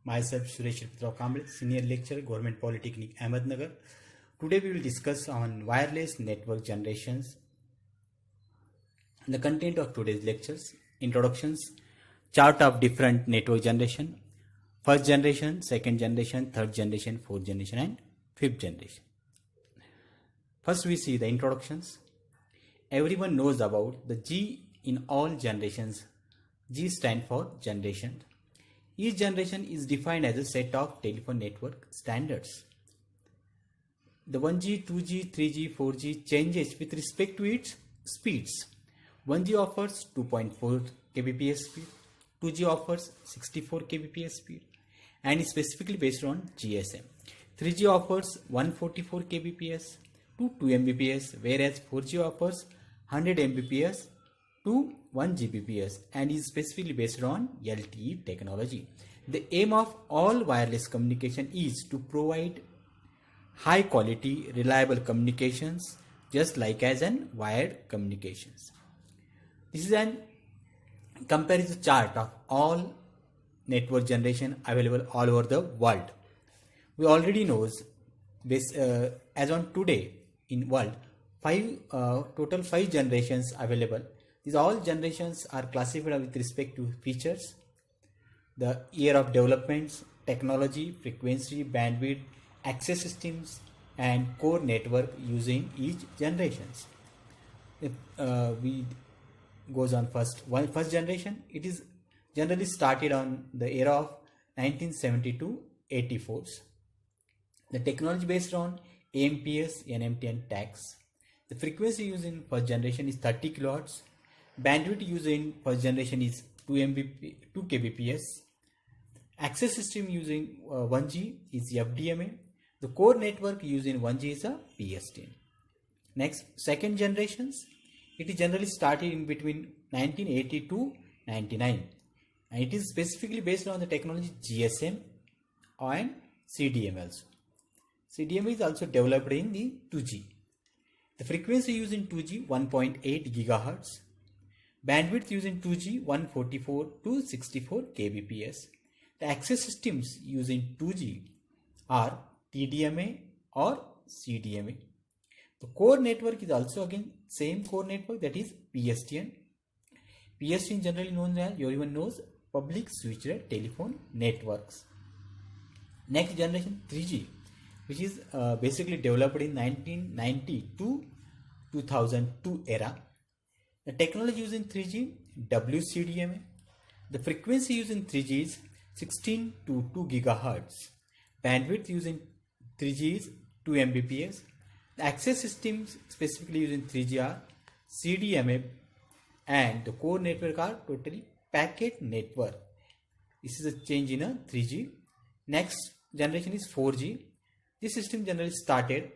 Myself Suresh Rao Kamble, Senior Lecturer, Government Polytechnic, Ahmednagar. Today we will discuss on wireless network generations. The content of today's lectures: introductions, chart of different network generation, first generation, second generation, third generation, fourth generation, and fifth generation. First, we see the introductions. Everyone knows about the G in all generations. G stands for generation. Each generation is defined as a set of telephone network standards. The 1G, 2G, 3G, 4G changes with respect to its speeds. 1G offers 2.4 kbps speed, 2G offers 64 kbps speed and is specifically based on GSM. 3G offers 144 kbps to 2 Mbps, whereas 4G offers 100 Mbps to 1 Gbps and is specifically based on LTE technology. The aim of all wireless communication is to provide high quality, reliable communications just like as in wired communications. This is an comparison chart of all network generation available all over the world. We already knows this as on today in world total 5 generations available. These all generations are classified with respect to features, the year of developments, technology, frequency, bandwidth, access systems, and core network using each generations. If we goes on first generation, it is generally started on the era of 1972 84s. The technology based on AMPS, NMT, and TAX. The frequency used in first generation is 30 kilohertz. Bandwidth used in first generation is 2 kbps. Access system using 1G is FDMA. The core network used in 1G is a PSTN. Next, second generations. It is generally started in between 1980 to 99. And it is specifically based on the technology GSM and CDMA also. CDMA is also developed in the 2G. The frequency used in 2G 1.8 GHz. Bandwidth used in 2G 144 to 64 kbps. The access systems used in 2G are TDMA or CDMA. The core network is also again same core network, that is PSTN. PSTN generally known as, everyone knows, public switched telephone networks. Next generation 3G, which is basically developed in 1990 to 2002 era. The technology used in 3G, WCDMA. The frequency used in 3G is 16 to 2 GHz. Bandwidth used in 3G is 2 Mbps. The access systems specifically used in 3G are CDMA and the core network are totally packet network. This is a change in a 3G. Next generation is 4G. This system generally started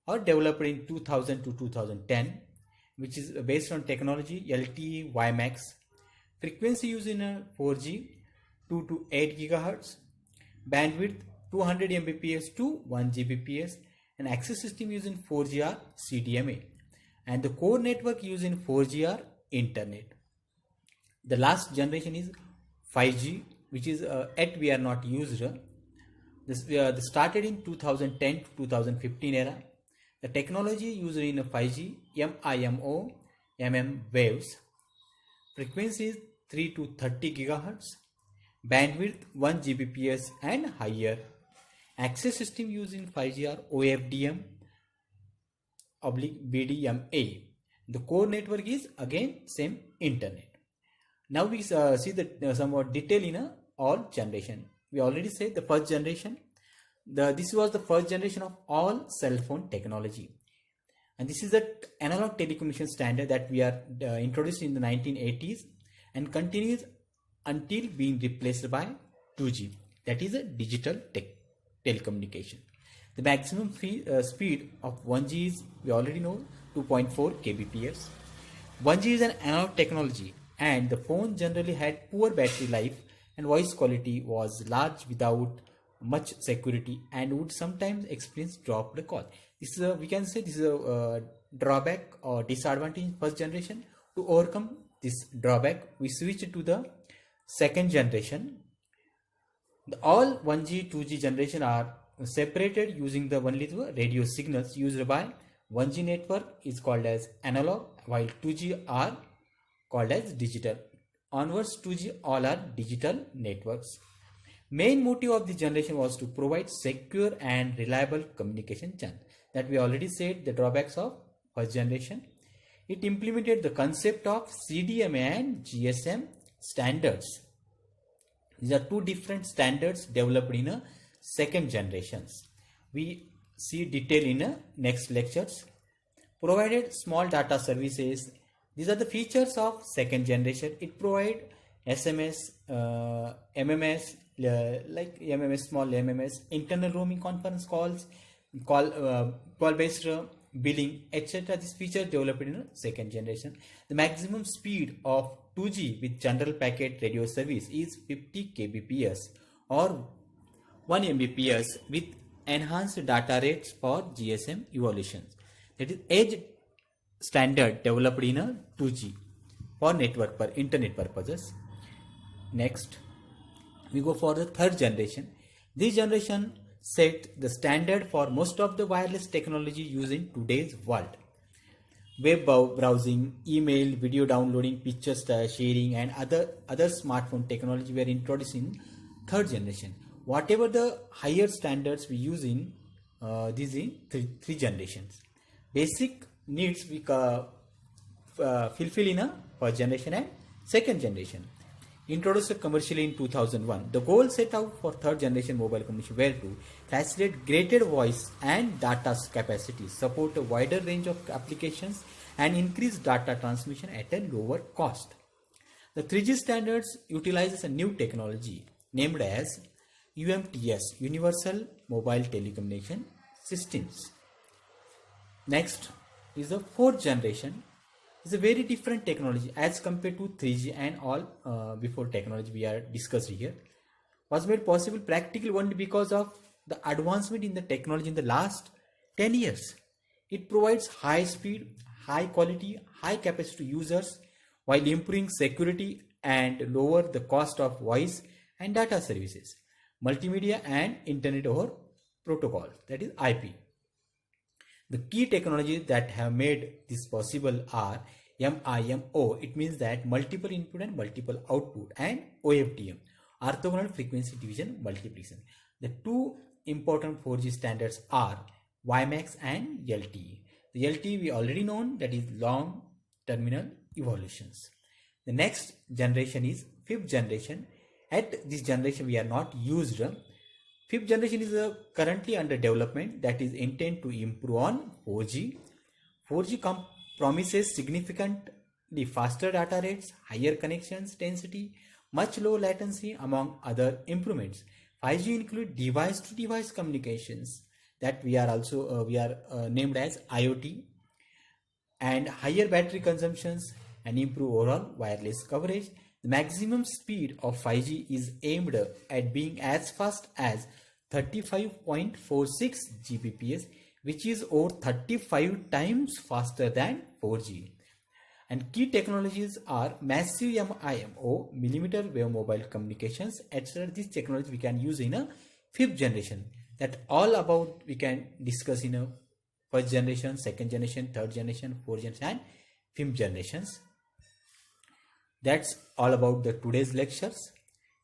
or developed in 2000 to 2010, which is based on technology LTE WiMAX. Frequency used in a 4G 2 to 8 GHz. Bandwidth 200 Mbps to 1 Gbps. And access system used in 4G are CDMA. And the core network used in 4G are internet. The last generation is 5G, which is yet we are not used. This started in 2010 to 2015 era. The technology used in 5G MIMO waves. Frequency is 3 to 30 GHz. Bandwidth 1 Gbps and higher. Access system used in 5G are OFDM / BDMA. The core network is again same internet. Now we see the somewhat detail in all generation. We already said the first generation. This was the first generation of all cell phone technology. And this is the analog telecommunication standard that we are introduced in the 1980s and continues until being replaced by 2G. That is a digital telecommunication. The maximum speed of 1G is, we already know, 2.4 kbps. 1G is an analog technology and the phone generally had poor battery life and voice quality was large without much security and would sometimes experience dropped call. This is we can say this is a drawback or disadvantage in first generation. To overcome this drawback, we switched to the second generation All 1G, 2G generation are separated using the only the radio signals used by 1G network is called as analog, while 2G are called as digital. Onwards 2G all are digital networks. Main motive of the generation was to provide secure and reliable communication channel. That we already said the drawbacks of first generation. It implemented the concept of CDMA and GSM standards. These are two different standards developed in a second generations. We see detail in a next lectures. Provided small data services. These are the features of second generation. It provide SMS, MMS, like MMS, small MMS, internal roaming conference calls, call based billing, etc. This feature developed in a second generation. The maximum speed of 2G with general packet radio service is 50 kbps or 1 Mbps with enhanced data rates for GSM evolutions. That is edge standard developed in a 2G for internet purposes. Next, we go for the third generation. This generation set the standard for most of the wireless technology used in today's world. Web browsing, email, video downloading, picture sharing, and other smartphone technology were introduced in third generation. Whatever the higher standards we use in these in three generations. Basic needs we fulfill in a first generation and second generation. Introduced commercially in 2001. The goal set out for third generation mobile communication were to facilitate greater voice and data capacity, support a wider range of applications, and increase data transmission at a lower cost. The 3G standards utilizes a new technology named as UMTS, Universal Mobile Telecommunication Systems. Next is the fourth generation. It's a very different technology as compared to 3G and all before technology we are discussed here. Was made possible practically only because of the advancement in the technology in the last 10 years. It provides high speed, high quality, high capacity to users while improving security and lower the cost of voice and data services, multimedia and internet over protocol, that is IP. The key technologies that have made this possible are MIMO, it means that multiple input and multiple output, and OFDM, orthogonal frequency division multiplication. The two important 4G standards are WiMAX and LTE. The LTE we already known, that is long terminal evolutions. The next generation is fifth generation. At this generation we are not used. Fifth generation is currently under development, that is intended to improve on 4G. 4G promises significantly faster data rates, higher connections density, much low latency among other improvements. 5G include device-to-device communications that we are also named as IoT, and higher battery consumptions and improve overall wireless coverage. The maximum speed of 5G is aimed at being as fast as 35.46 Gbps, which is over 35 times faster than 4G. And key technologies are massive MIMO, millimeter wave mobile communications, etc. This technology we can use in a fifth generation. That all about we can discuss in a first generation, second generation, third generation, fourth generation, and fifth generations. That's all about the today's lectures.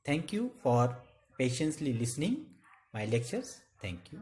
Thank you for patiently listening my lectures. Thank you.